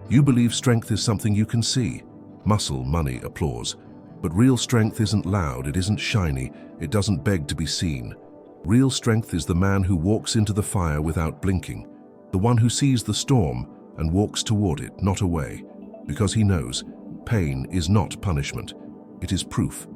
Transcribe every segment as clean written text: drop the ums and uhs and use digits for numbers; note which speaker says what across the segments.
Speaker 1: You believe strength is something you can see. Muscle, money, applause. But real strength isn't loud, it isn't shiny, it doesn't beg to be seen. Real strength is the man who walks into the fire without blinking, the one who sees the storm and walks toward it, not away, because he knows pain is not punishment. It is proof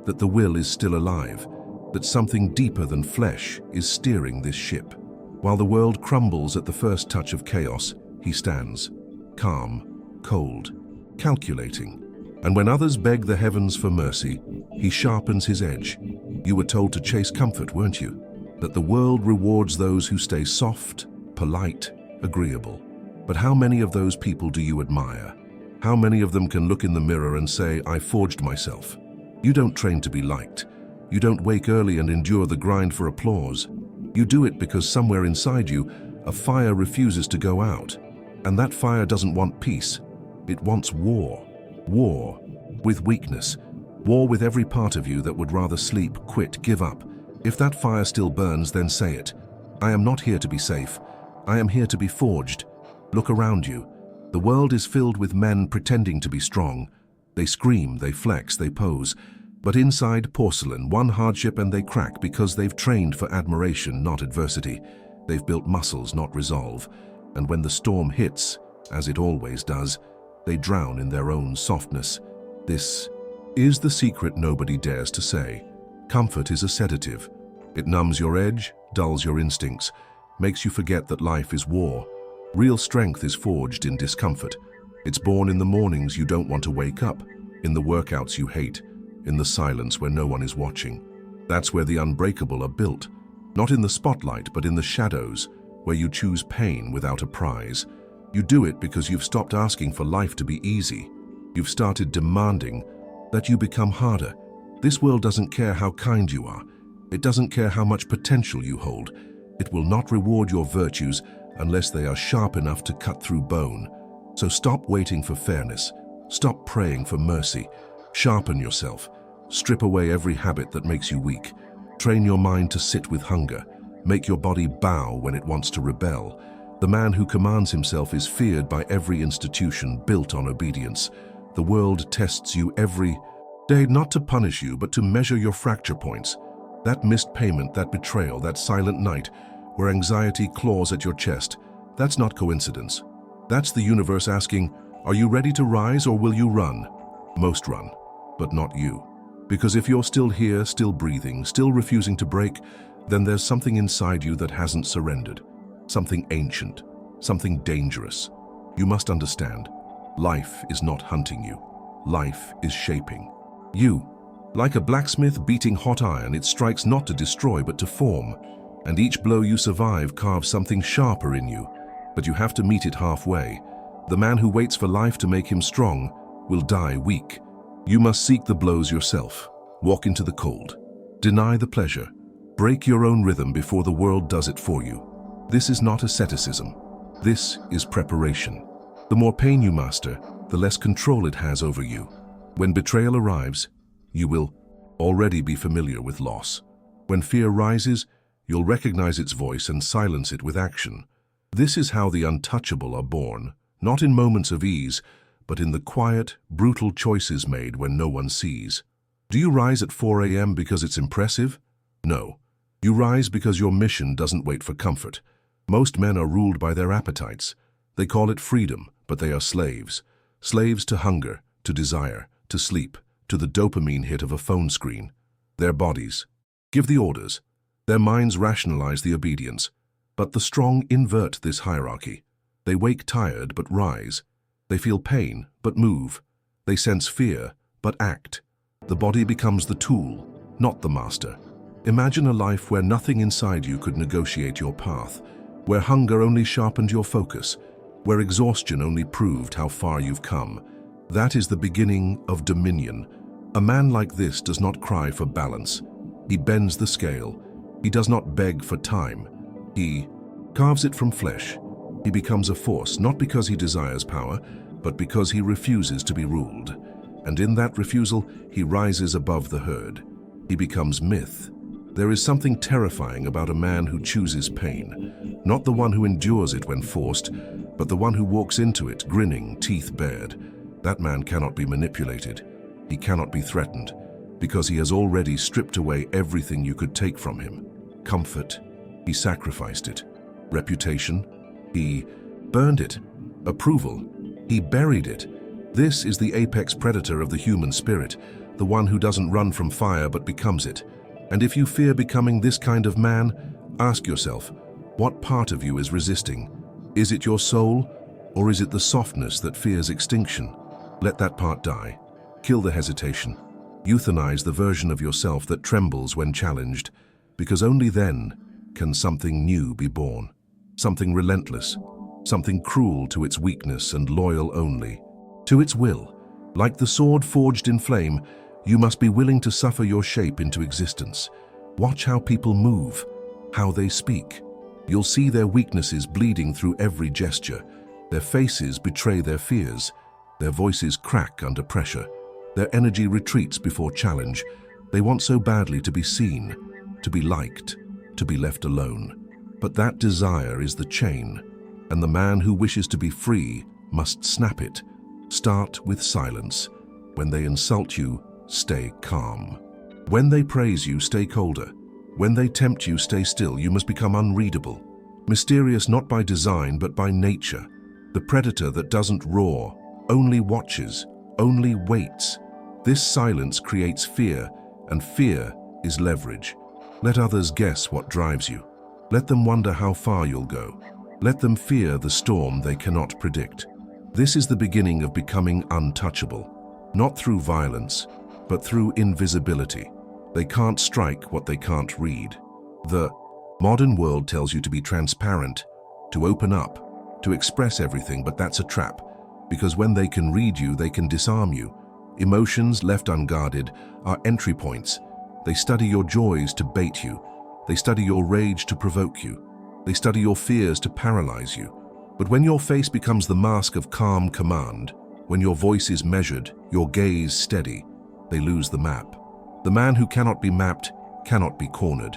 Speaker 1: that the will is still alive, that something deeper than flesh is steering this ship. While the world crumbles at the first touch of chaos, he stands, calm, cold, calculating. And when others beg the heavens for mercy, he sharpens his edge. You were told to chase comfort, weren't you? That the world rewards those who stay soft, polite, agreeable. But how many of those people do you admire? How many of them can look in the mirror and say, I forged myself? You don't train to be liked. You don't wake early and endure the grind for applause. You do it because somewhere inside you, a fire refuses to go out. And that fire doesn't want peace. It wants war. War with weakness. War with every part of you that would rather sleep, quit, give up. If that fire still burns, then say it. I am not here to be safe. I am here to be forged. Look around you. The world is filled with men pretending to be strong. They scream, they flex, they pose. But inside porcelain, one hardship and they crack because they've trained for admiration, not adversity. They've built muscles, not resolve. And when the storm hits, as it always does, they drown in their own softness. This is the secret nobody dares to say. Comfort is a sedative. It numbs your edge, dulls your instincts, makes you forget that life is war. Real strength is forged in discomfort. It's born in the mornings you don't want to wake up, in the workouts you hate, in the silence where no one is watching. That's where the unbreakable are built. Not in the spotlight, but in the shadows, where you choose pain without a prize. You do it because you've stopped asking for life to be easy. You've started demanding that you become harder. This world doesn't care how kind you are. It doesn't care how much potential you hold. It will not reward your virtues unless they are sharp enough to cut through bone. So stop waiting for fairness. Stop praying for mercy. Sharpen yourself. Strip away every habit that makes you weak. Train your mind to sit with hunger. Make your body bow when it wants to rebel. The man who commands himself is feared by every institution built on obedience. The world tests you every day, not to punish you, but to measure your fracture points. That missed payment, that betrayal, that silent night where anxiety claws at your chest, that's not coincidence. That's the universe asking, are you ready to rise or will you run? Most run, but not you. Because if you're still here, still breathing, still refusing to break, then there's something inside you that hasn't surrendered. Something ancient, something dangerous. You must understand, life is not hunting you. Life is shaping you. Like a blacksmith beating hot iron, it strikes not to destroy but to form. And each blow you survive carves something sharper in you. But you have to meet it halfway. The man who waits for life to make him strong will die weak. You must seek the blows yourself. Walk into the cold. Deny the pleasure. Break your own rhythm before the world does it for you. This is not asceticism. This is preparation. The more pain you master, the less control it has over you. When betrayal arrives, you will already be familiar with loss. When fear rises, you'll recognize its voice and silence it with action. This is how the untouchable are born, not in moments of ease, but in the quiet, brutal choices made when no one sees. Do you rise at 4 a.m. because it's impressive? No. You rise because your mission doesn't wait for comfort. Most men are ruled by their appetites. They call it freedom, but they are slaves. Slaves to hunger, to desire, to sleep, to the dopamine hit of a phone screen. Their bodies give the orders. Their minds rationalize the obedience. But the strong invert this hierarchy. They wake tired but rise. They feel pain but move. They sense fear but act. The body becomes the tool, not the master. Imagine a life where nothing inside you could negotiate your path, where hunger only sharpened your focus, where exhaustion only proved how far you've come. That is the beginning of dominion. A man like this does not cry for balance. He bends the scale. He does not beg for time. He carves it from flesh. He becomes a force, not because he desires power, but because he refuses to be ruled. And in that refusal, he rises above the herd. He becomes myth. There is something terrifying about a man who chooses pain, not the one who endures it when forced, but the one who walks into it, grinning, teeth bared. That man cannot be manipulated. He cannot be threatened, because he has already stripped away everything you could take from him. Comfort, he sacrificed it. Reputation, he burned it. Approval, he buried it. This is the apex predator of the human spirit, the one who doesn't run from fire but becomes it. And if you fear becoming this kind of man, ask yourself, what part of you is resisting? Is it your soul, or is it the softness that fears extinction? Let that part die. Kill the hesitation. Euthanize the version of yourself that trembles when challenged, because only then can something new be born. Something relentless, something cruel to its weakness and loyal only to its will. Like the sword forged in flame, you must be willing to suffer your shape into existence. Watch how people move, how they speak. You'll see their weaknesses bleeding through every gesture. Their faces betray their fears. Their voices crack under pressure. Their energy retreats before challenge. They want so badly to be seen, to be liked, to be left alone. But that desire is the chain, and the man who wishes to be free must snap it. Start with silence. When they insult you, stay calm. When they praise you, stay colder. When they tempt you, stay still. You must become unreadable. Mysterious not by design, but by nature. The predator that doesn't roar, only watches, only waits. This silence creates fear, and fear is leverage. Let others guess what drives you. Let them wonder how far you'll go. Let them fear the storm they cannot predict. This is the beginning of becoming untouchable, not through violence, but through invisibility. They can't strike what they can't read. The modern world tells you to be transparent, to open up, to express everything, but that's a trap, because when they can read you, they can disarm you. Emotions left unguarded are entry points. They study your joys to bait you. They study your rage to provoke you. They study your fears to paralyze you. But when your face becomes the mask of calm command, when your voice is measured, your gaze steady, they lose the map. The man who cannot be mapped cannot be cornered.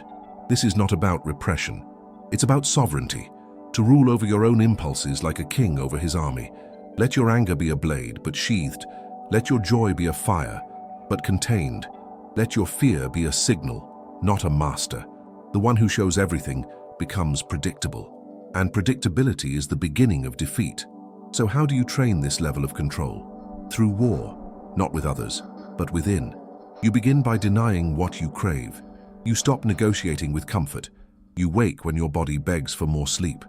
Speaker 1: This is not about repression. It's about sovereignty, to rule over your own impulses like a king over his army. Let your anger be a blade, but sheathed. Let your joy be a fire, but contained. Let your fear be a signal, not a master. The one who shows everything becomes predictable. And predictability is the beginning of defeat. So how do you train this level of control? Through war, not with others, but within. You begin by denying what you crave. You stop negotiating with comfort. You wake when your body begs for more sleep.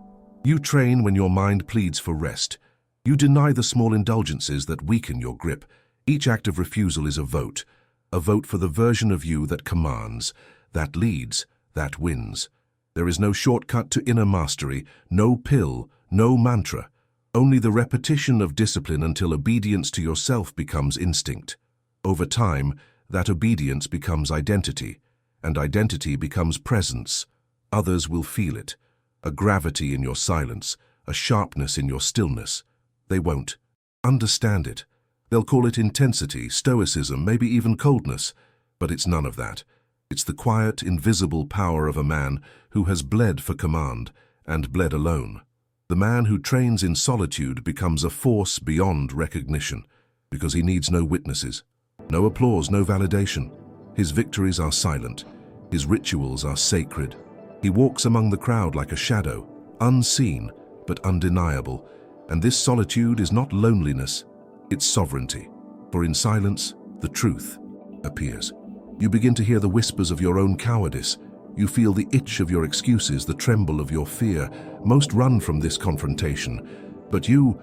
Speaker 1: You train when your mind pleads for rest. You deny the small indulgences that weaken your grip. Each act of refusal is a vote for the version of you that commands, that leads, that wins. There is no shortcut to inner mastery, no pill, no mantra, only the repetition of discipline until obedience to yourself becomes instinct. Over time, that obedience becomes identity, and identity becomes presence. Others will feel it, a gravity in your silence, a sharpness in your stillness. They won't understand it. They'll call it intensity, stoicism, maybe even coldness, but it's none of that. It's the quiet, invisible power of a man who has bled for command and bled alone. The man who trains in solitude becomes a force beyond recognition because he needs no witnesses, no applause, no validation. His victories are silent. His rituals are sacred. He walks among the crowd like a shadow, unseen but undeniable. And this solitude is not loneliness, it's sovereignty. For in silence, the truth appears. You begin to hear the whispers of your own cowardice. You feel the itch of your excuses, the tremble of your fear. Most run from this confrontation, but you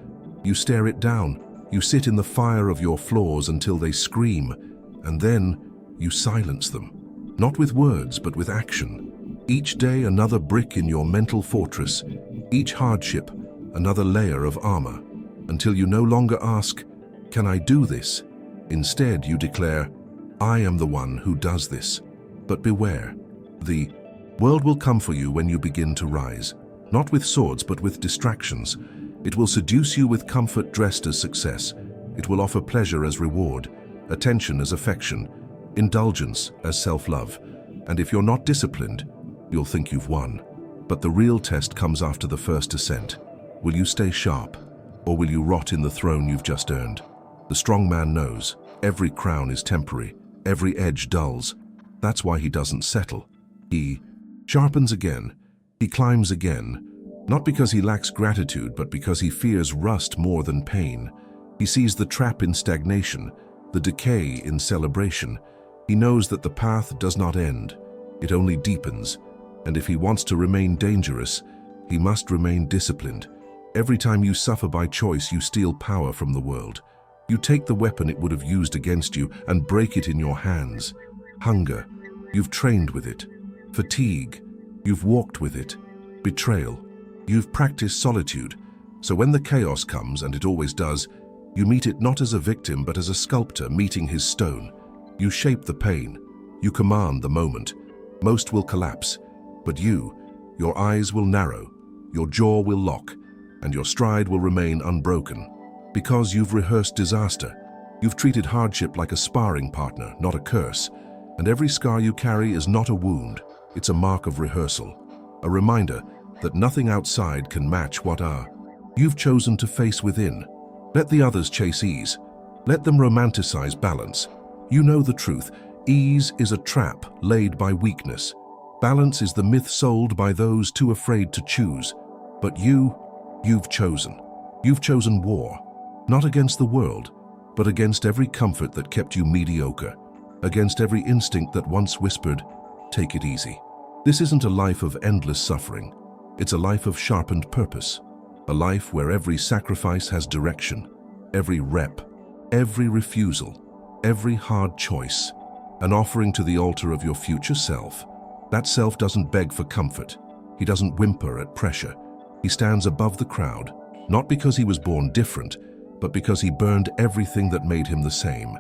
Speaker 1: stare it down. You sit in the fire of your flaws until they scream, and then you silence them. Not with words, but with action. Each day another brick in your mental fortress, each hardship another layer of armor, until you no longer ask, "Can I do this?" Instead, you declare, "I am the one who does this." But beware, the world will come for you when you begin to rise, not with swords but with distractions. It will seduce you with comfort dressed as success. It will offer pleasure as reward, attention as affection, indulgence as self-love. And if you're not disciplined, you'll think you've won. But the real test comes after the first ascent. Will you stay sharp, or will you rot in the throne you've just earned? The strong man knows every crown is temporary, every edge dulls. That's why he doesn't settle. He sharpens again, he climbs again, not because he lacks gratitude, but because he fears rust more than pain. He sees the trap in stagnation, the decay in celebration. He knows that the path does not end, it only deepens. And if he wants to remain dangerous, he must remain disciplined. Every time you suffer by choice, you steal power from the world. You take the weapon it would have used against you and break it in your hands. Hunger, you've trained with it. Fatigue, you've walked with it. Betrayal, you've practiced solitude. So when the chaos comes, and it always does, you meet it not as a victim but as a sculptor meeting his stone. You shape the pain, you command the moment. Most will collapse, but your eyes will narrow, your jaw will lock, and your stride will remain unbroken. Because you've rehearsed disaster, you've treated hardship like a sparring partner, not a curse. And every scar you carry is not a wound, it's a mark of rehearsal. A reminder that nothing outside can match what you've chosen to face within. Let the others chase ease. Let them romanticize balance. You know the truth. Ease is a trap laid by weakness. Balance is the myth sold by those too afraid to choose. But you've chosen. You've chosen war. Not against the world, but against every comfort that kept you mediocre. Against every instinct that once whispered, take it easy. This isn't a life of endless suffering. It's a life of sharpened purpose. A life where every sacrifice has direction. Every rep, every refusal, every hard choice. An offering to the altar of your future self. That self doesn't beg for comfort. He doesn't whimper at pressure. He stands above the crowd, not because he was born different, but because he burned everything that made him the same.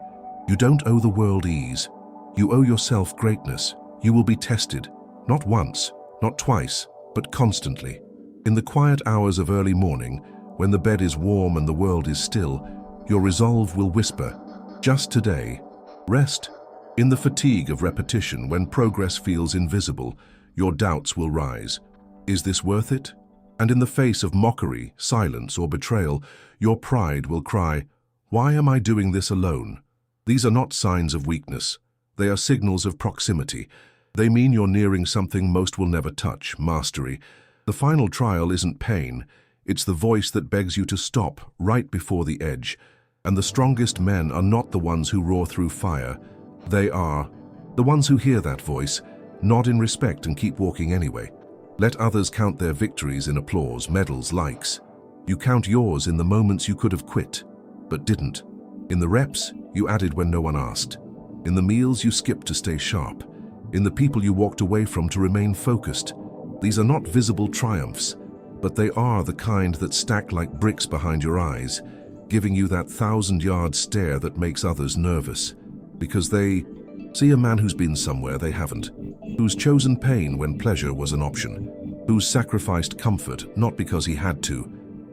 Speaker 1: You don't owe the world ease. You owe yourself greatness. You will be tested, not once, not twice, but constantly. In the quiet hours of early morning, when the bed is warm and the world is still, your resolve will whisper, just today. Rest. In the fatigue of repetition, when progress feels invisible, your doubts will rise. Is this worth it? And in the face of mockery, silence, or betrayal, your pride will cry, why am I doing this alone? These are not signs of weakness. They are signals of proximity. They mean you're nearing something most will never touch, mastery. The final trial isn't pain. It's the voice that begs you to stop right before the edge. And the strongest men are not the ones who roar through fire. They are the ones who hear that voice, nod in respect and keep walking anyway. Let others count their victories in applause, medals, likes. You count yours in the moments you could have quit, but didn't. In the reps, you added when no one asked. In the meals you skipped to stay sharp. In the people you walked away from to remain focused. These are not visible triumphs, but they are the kind that stack like bricks behind your eyes, giving you that 1,000-yard stare that makes others nervous. Because they see a man who's been somewhere they haven't, who's chosen pain when pleasure was an option, who's sacrificed comfort not because he had to,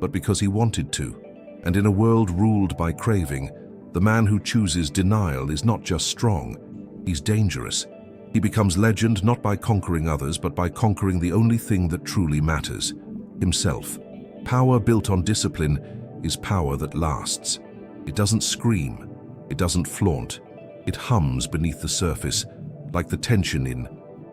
Speaker 1: but because he wanted to. And in a world ruled by craving, the man who chooses denial is not just strong, he's dangerous. He becomes legend not by conquering others, but by conquering the only thing that truly matters, himself. Power built on discipline is power that lasts. It doesn't scream, it doesn't flaunt. It hums beneath the surface, like the tension in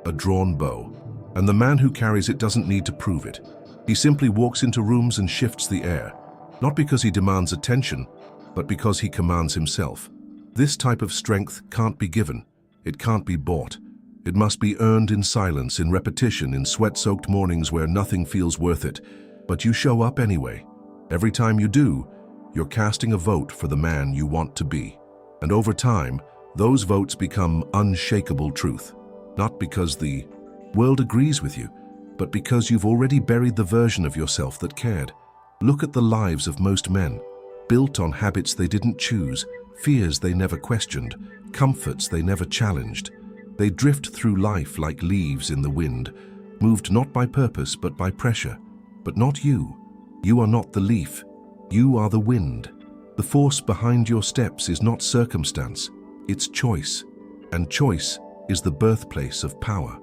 Speaker 1: a drawn bow. And the man who carries it doesn't need to prove it. He simply walks into rooms and shifts the air, not because he demands attention, but because he commands himself. This type of strength can't be given. It can't be bought. It must be earned in silence, in repetition, in sweat-soaked mornings where nothing feels worth it. But you show up anyway. Every time you do, you're casting a vote for the man you want to be. And over time, those votes become unshakable truth. Not because the world agrees with you, but because you've already buried the version of yourself that cared. Look at the lives of most men, built on habits they didn't choose, fears they never questioned, comforts they never challenged. They drift through life like leaves in the wind, moved not by purpose but by pressure. But not you. You are not the leaf. You are the wind. The force behind your steps is not circumstance, it's choice. And choice is the birthplace of power.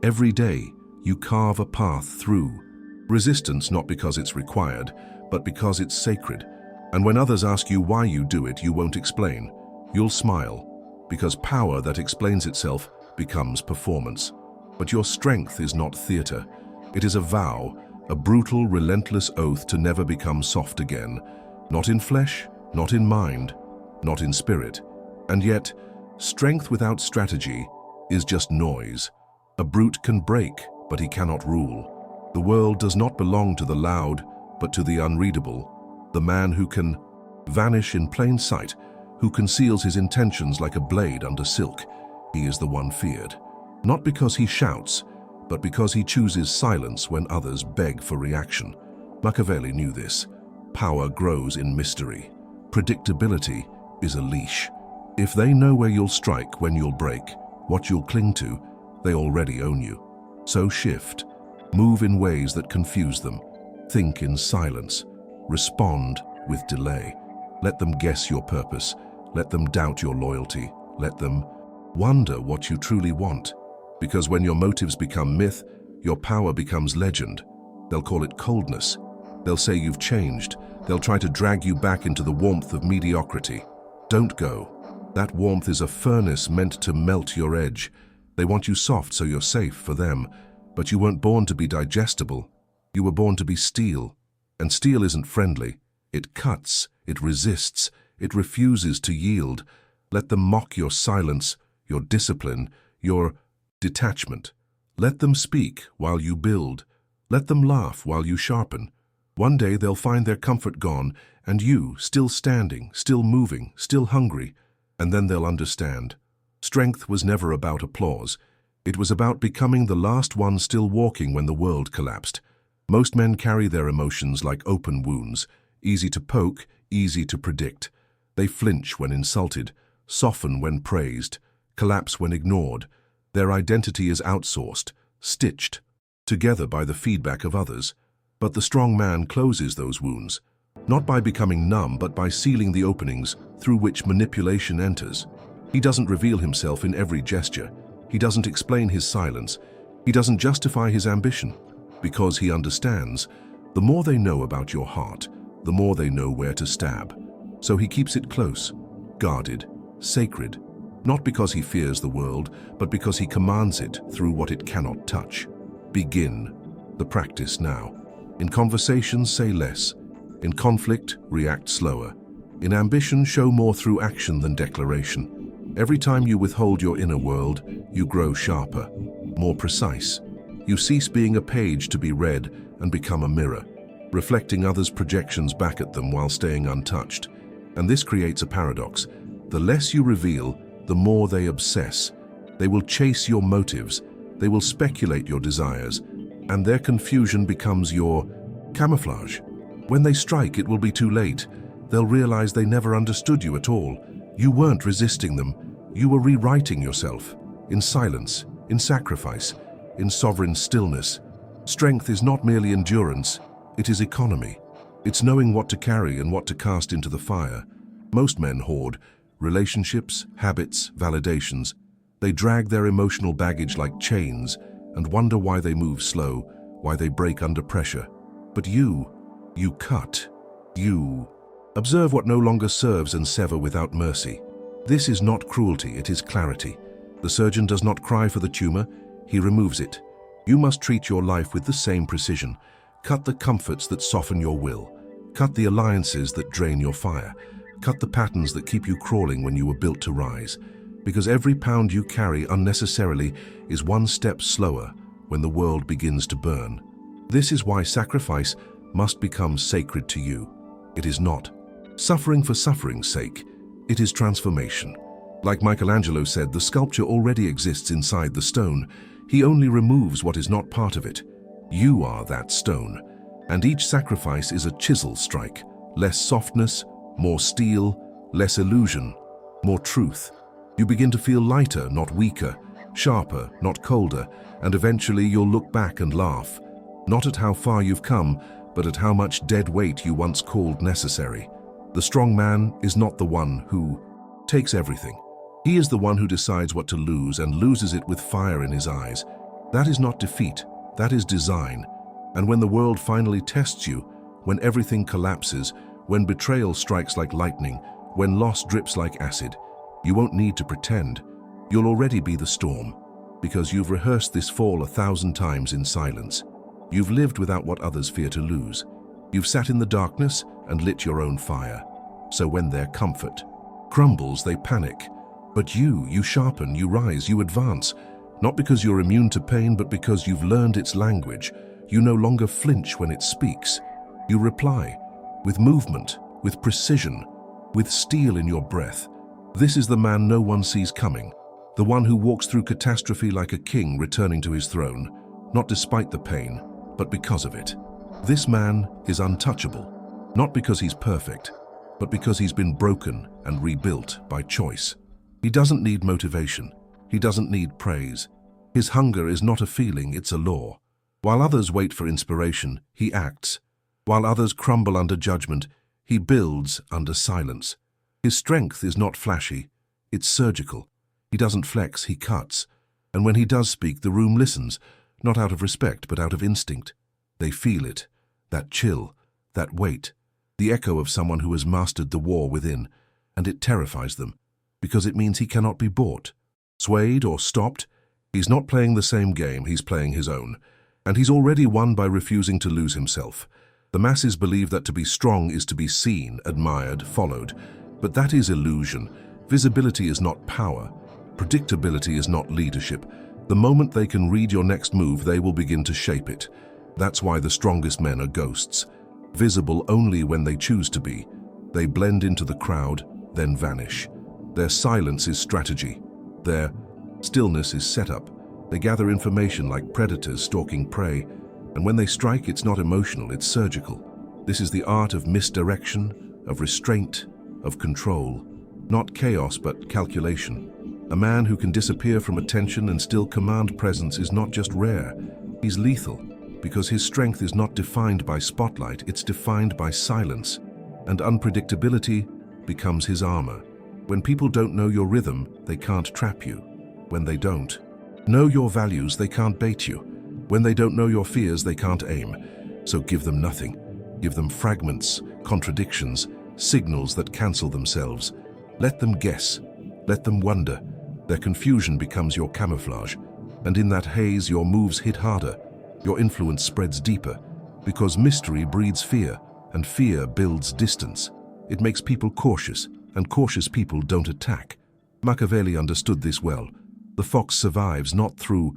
Speaker 1: Every day, you carve a path through resistance, not because it's required, but because it's sacred. And when others ask you why you do it, you won't explain. You'll smile, because power that explains itself becomes performance. But your strength is not theater. It is a vow, a brutal, relentless oath to never become soft again. Not in flesh, not in mind, not in spirit. And yet, strength without strategy is just noise. A brute can break, but he cannot rule. The world does not belong to the loud, but to the unreadable. The man who can vanish in plain sight, who conceals his intentions like a blade under silk. He is the one feared. Not because he shouts, but because he chooses silence when others beg for reaction. Machiavelli knew this. Power grows in mystery. Predictability is a leash. If they know where you'll strike, when you'll break, what you'll cling to, they already own you. So shift. Move in ways that confuse them. Think in silence. Respond with delay. Let them guess your purpose. Let them doubt your loyalty. Let them wonder what you truly want. Because when your motives become myth, your power becomes legend. They'll call it coldness. They'll say you've changed. They'll try to drag you back into the warmth of mediocrity. Don't go. That warmth is a furnace meant to melt your edge. They want you soft so you're safe for them. But you weren't born to be digestible. You were born to be steel. And steel isn't friendly. It cuts, it resists, it refuses to yield. Let them mock your silence, your discipline, your detachment. Let them speak while you build. Let them laugh while you sharpen. One day they'll find their comfort gone, and you, still standing, still moving, still hungry. And then they'll understand. Strength was never about applause. It was about becoming the last one still walking when the world collapsed. Most men carry their emotions like open wounds, easy to poke, easy to predict. They flinch when insulted, soften when praised, collapse when ignored. Their identity is outsourced, stitched together by the feedback of others. But the strong man closes those wounds, not by becoming numb, but by sealing the openings through which manipulation enters. He doesn't reveal himself in every gesture. He doesn't explain his silence. He doesn't justify his ambition, because he understands. The more they know about your heart, the more they know where to stab. So he keeps it close, guarded, sacred, not because he fears the world, but because he commands it through what it cannot touch. Begin the practice now. In conversations, say less. In conflict, react slower. In ambition, show more through action than declaration. Every time you withhold your inner world, you grow sharper, more precise. You cease being a page to be read and become a mirror, reflecting others' projections back at them while staying untouched. And this creates a paradox. The less you reveal, the more they obsess. They will chase your motives, they will speculate your desires, and their confusion becomes your camouflage. When they strike, it will be too late. They'll realize they never understood you at all. You weren't resisting them. You were rewriting yourself, in silence, in sacrifice, in sovereign stillness. Strength is not merely endurance, it is economy. It's knowing what to carry and what to cast into the fire. Most men hoard relationships, habits, validations. They drag their emotional baggage like chains and wonder why they move slow, why they break under pressure. But you cut. You observe what no longer serves and sever without mercy. This is not cruelty, it is clarity. The surgeon does not cry for the tumor, he removes it. You must treat your life with the same precision. Cut the comforts that soften your will. Cut the alliances that drain your fire. Cut the patterns that keep you crawling when you were built to rise. Because every pound you carry unnecessarily is one step slower when the world begins to burn. This is why sacrifice must become sacred to you. It is not suffering for suffering's sake. It is transformation. Like Michelangelo said, the sculpture already exists inside the stone. He only removes what is not part of it. You are that stone. And each sacrifice is a chisel strike. Less softness, more steel, less illusion, more truth. You begin to feel lighter, not weaker, sharper, not colder, and eventually you'll look back and laugh. Not at how far you've come, but at how much dead weight you once called necessary. The strong man is not the one who takes everything. He is the one who decides what to lose and loses it with fire in his eyes. That is not defeat, that is design. And when the world finally tests you, when everything collapses, when betrayal strikes like lightning, when loss drips like acid, you won't need to pretend. You'll already be the storm, because you've rehearsed this fall 1,000 times in silence. You've lived without what others fear to lose. You've sat in the darkness and lit your own fire. So when their comfort crumbles, they panic. But you sharpen, you rise, you advance. Not because you're immune to pain, but because you've learned its language. You no longer flinch when it speaks. You reply with movement, with precision, with steel in your breath. This is the man no one sees coming, the one who walks through catastrophe like a king returning to his throne, not despite the pain, but because of it. This man is untouchable, not because he's perfect, but because he's been broken and rebuilt by choice. He doesn't need motivation. He doesn't need praise. His hunger is not a feeling, it's a law. While others wait for inspiration, he acts. While others crumble under judgment, he builds under silence. His strength is not flashy, it's surgical. He doesn't flex, he cuts. And when he does speak, the room listens, not out of respect, but out of instinct. They feel it, that chill, that weight, the echo of someone who has mastered the war within, and it terrifies them, because it means he cannot be bought, swayed or stopped. He's not playing the same game, he's playing his own. And he's already won by refusing to lose himself. The masses believe that to be strong is to be seen, admired, followed. But that is illusion. Visibility is not power. Predictability is not leadership. The moment they can read your next move, they will begin to shape it. That's why the strongest men are ghosts. Visible only when they choose to be. They blend into the crowd, then vanish. Their silence is strategy. Their stillness is setup. They gather information like predators stalking prey. And when they strike, it's not emotional, it's surgical. This is the art of misdirection, of restraint, of control. Not chaos, but calculation. A man who can disappear from attention and still command presence is not just rare, he's lethal, because his strength is not defined by spotlight, it's defined by silence. And unpredictability becomes his armor. When people don't know your rhythm, they can't trap you. When they don't know your values, they can't bait you. When they don't know your fears, they can't aim. So give them nothing. Give them fragments, contradictions, signals that cancel themselves. Let them guess. Let them wonder. Their confusion becomes your camouflage. And in that haze, your moves hit harder. Your influence spreads deeper. Because mystery breeds fear, and fear builds distance. It makes people cautious, and cautious people don't attack. Machiavelli understood this well. The fox survives not through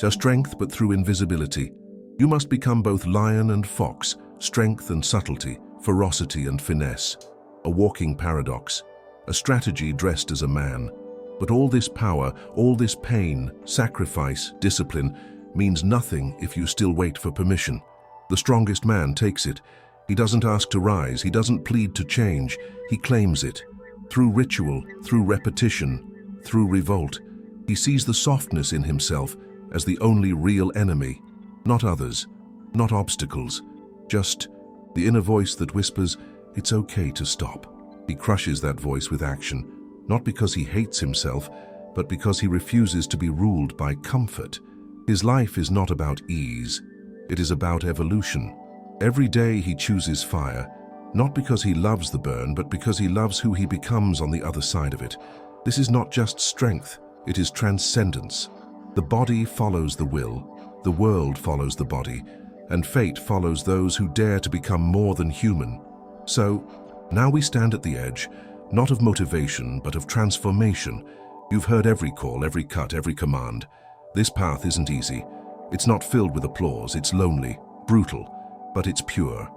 Speaker 1: strength, but through invisibility. You must become both lion and fox, strength and subtlety, ferocity and finesse. A walking paradox, a strategy dressed as a man. But all this power, all this pain, sacrifice, discipline, means nothing if you still wait for permission. The strongest man takes it. He doesn't ask to rise, he doesn't plead to change, he claims it. Through ritual, through repetition, through revolt, he sees the softness in himself as the only real enemy, not others, not obstacles, just the inner voice that whispers, it's okay to stop. He crushes that voice with action, not because he hates himself, but because he refuses to be ruled by comfort. His life is not about ease, it is about evolution. Every day he chooses fire, not because he loves the burn, but because he loves who he becomes on the other side of it. This is not just strength, it is transcendence. The body follows the will, the world follows the body, and fate follows those who dare to become more than human. So, now we stand at the edge, not of motivation, but of transformation. You've heard every call, every cut, every command. This path isn't easy. It's not filled with applause, it's lonely, brutal, but it's pure.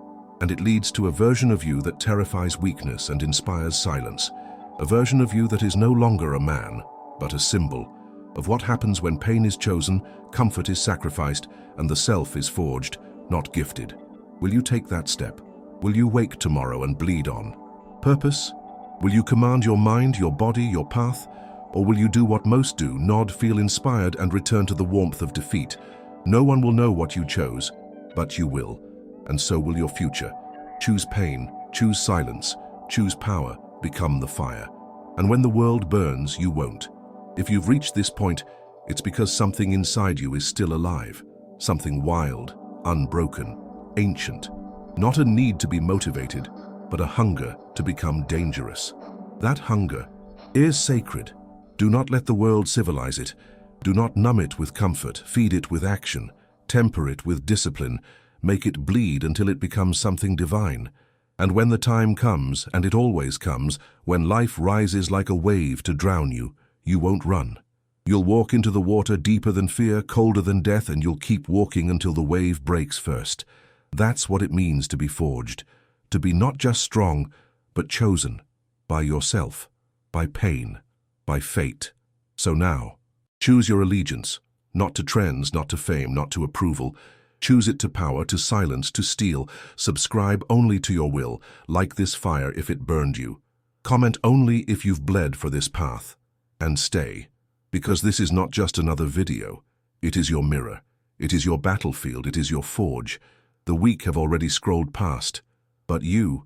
Speaker 1: And it leads to a version of you that terrifies weakness and inspires silence. A version of you that is no longer a man, but a symbol of what happens when pain is chosen, comfort is sacrificed, and the self is forged, not gifted. Will you take that step? Will you wake tomorrow and bleed on? Purpose? Will you command your mind, your body, your path? Or will you do what most do, nod, feel inspired, and return to the warmth of defeat? No one will know what you chose, but you will. And so will your future. Choose pain, choose silence, choose power, become the fire. And when the world burns, you won't. If you've reached this point, it's because something inside you is still alive. Something wild, unbroken, ancient. Not a need to be motivated, but a hunger to become dangerous. That hunger is sacred. Do not let the world civilize it. Do not numb it with comfort, feed it with action, temper it with discipline, make it bleed until it becomes something divine. And when the time comes, and it always comes, when life rises like a wave to drown you, you won't run. You'll walk into the water deeper than fear, colder than death, and you'll keep walking until the wave breaks first. That's what it means to be forged, to be not just strong, but chosen, by yourself, by pain, by fate. So now, choose your allegiance, not to trends, not to fame, not to approval. Choose it to power, to silence, to steal. Subscribe only to your will, like this fire if it burned you. Comment only if you've bled for this path. And stay, because this is not just another video. It is your mirror. It is your battlefield. It is your forge. The weak have already scrolled past. But you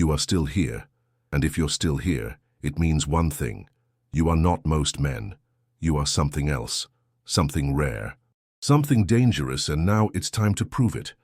Speaker 1: are still here. And if you're still here, it means one thing. You are not most men. You are something else, something rare, something dangerous, and now it's time to prove it.